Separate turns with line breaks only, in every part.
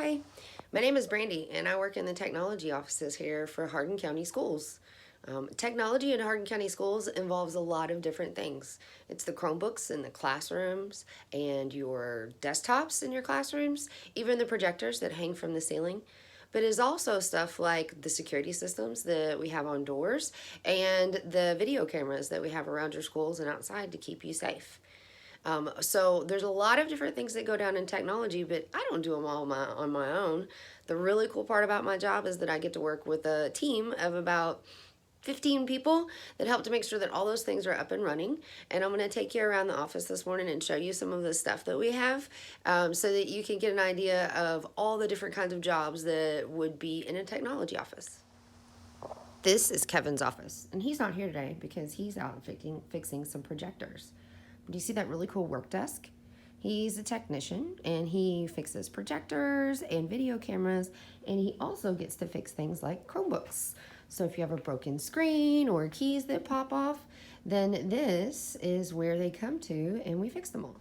Hi, my name is Brandy and I work in the technology offices here for Hardin County Schools. Technology in Hardin County Schools involves a lot of different things. It's the Chromebooks in the classrooms and your desktops in your classrooms, even the projectors that hang from the ceiling. But it's also stuff like the security systems that we have on doors and the video cameras that we have around your schools and outside to keep you safe. So there's a lot of different things that go down in technology, but I don't do them all on my own. The really cool part about my job is that I get to work with a team of about 15 people that help to make sure that all those things are up and running. And I'm going to take you around the office this morning and show you some of the stuff that we have so that you can get an idea of all the different kinds of jobs that would be in a technology office. This is Kevin's office, and he's not here today because he's out fixing some projectors. Do you see that really cool work desk? He's a technician and he fixes projectors and video cameras, and he also gets to fix things like Chromebooks. So if you have a broken screen or keys that pop off, then this is where they come to and we fix them all.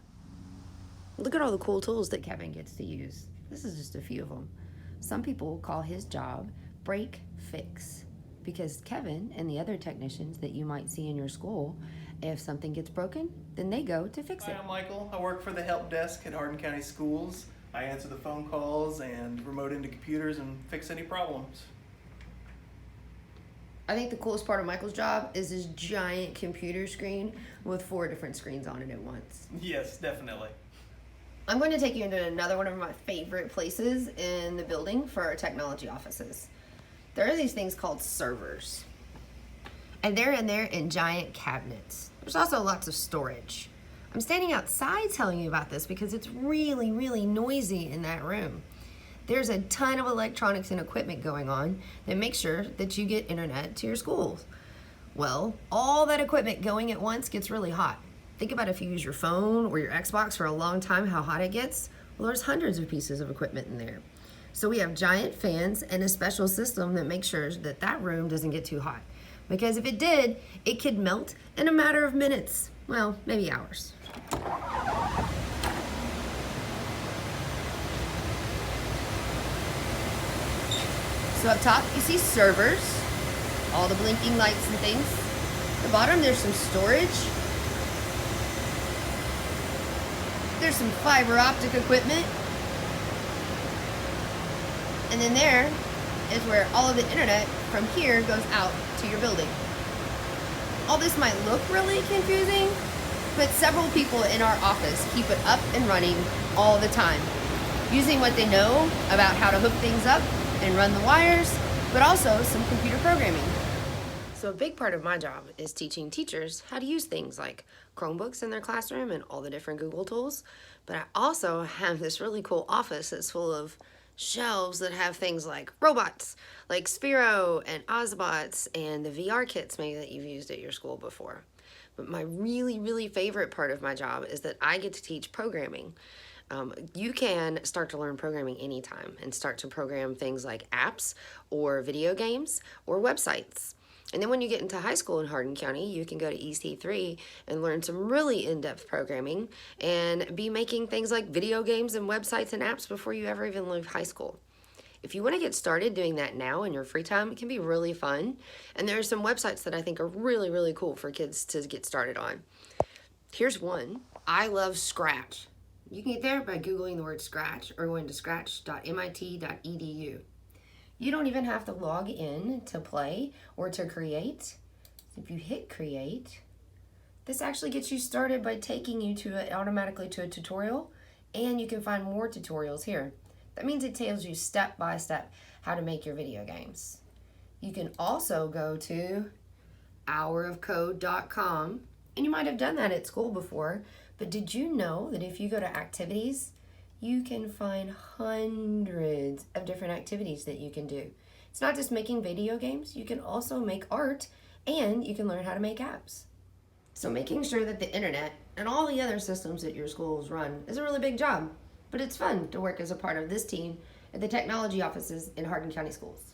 Look at all the cool tools that Kevin gets to use. This is just a few of them. Some people call his job break fix, because Kevin and the other technicians that you might see in your school, if something gets broken, then they go to fix it.
Hi, I'm Michael. I work for the help desk at Hardin County Schools. I answer the phone calls and remote into computers and fix any problems.
I think the coolest part of Michael's job is his giant computer screen with 4 different screens on it at once.
Yes, definitely.
I'm going to take you into another one of my favorite places in the building for our technology offices. There are these things called servers, and they're in there in giant cabinets. There's also lots of storage. I'm standing outside telling you about this because it's really, really noisy in that room. There's a ton of electronics and equipment going on that makes sure that you get internet to your schools. Well, all that equipment going at once gets really hot. Think about if you use your phone or your Xbox for a long time, how hot it gets. Well, there's hundreds of pieces of equipment in there. So we have giant fans and a special system that makes sure that that room doesn't get too hot. Because if it did, it could melt in a matter of minutes. Well, maybe hours. So up top, you see servers, all the blinking lights and things. At the bottom, there's some storage. There's some fiber optic equipment. And then there is where all of the internet from here goes out to your building. All this might look really confusing, but several people in our office keep it up and running all the time, using what they know about how to hook things up and run the wires, but also some computer programming. So a big part of my job is teaching teachers how to use things like Chromebooks in their classroom and all the different Google tools. But I also have this really cool office that's full of shelves that have things like robots, like Sphero and Ozbots and the VR kits maybe that you've used at your school before. But my really, really favorite part of my job is that I get to teach programming. You can start to learn programming anytime and start to program things like apps or video games or websites. And then when you get into high school in Hardin County, you can go to EC3 and learn some really in-depth programming and be making things like video games and websites and apps before you ever even leave high school. If you want to get started doing that now in your free time, it can be really fun. And there are some websites that I think are really, really cool for kids to get started on. Here's one. I love Scratch. You can get there by Googling the word Scratch or going to scratch.mit.edu. You don't even have to log in to play or to create. If you hit create, this actually gets you started by taking you automatically to a tutorial, and you can find more tutorials here. That means it tells you step by step how to make your video games. You can also go to hourofcode.com, and you might have done that at school before, but did you know that if you go to activities, you can find hundreds of different activities that you can do. It's not just making video games, you can also make art, and you can learn how to make apps. So making sure that the internet and all the other systems that your schools run is a really big job, but it's fun to work as a part of this team at the technology offices in Hardin County Schools.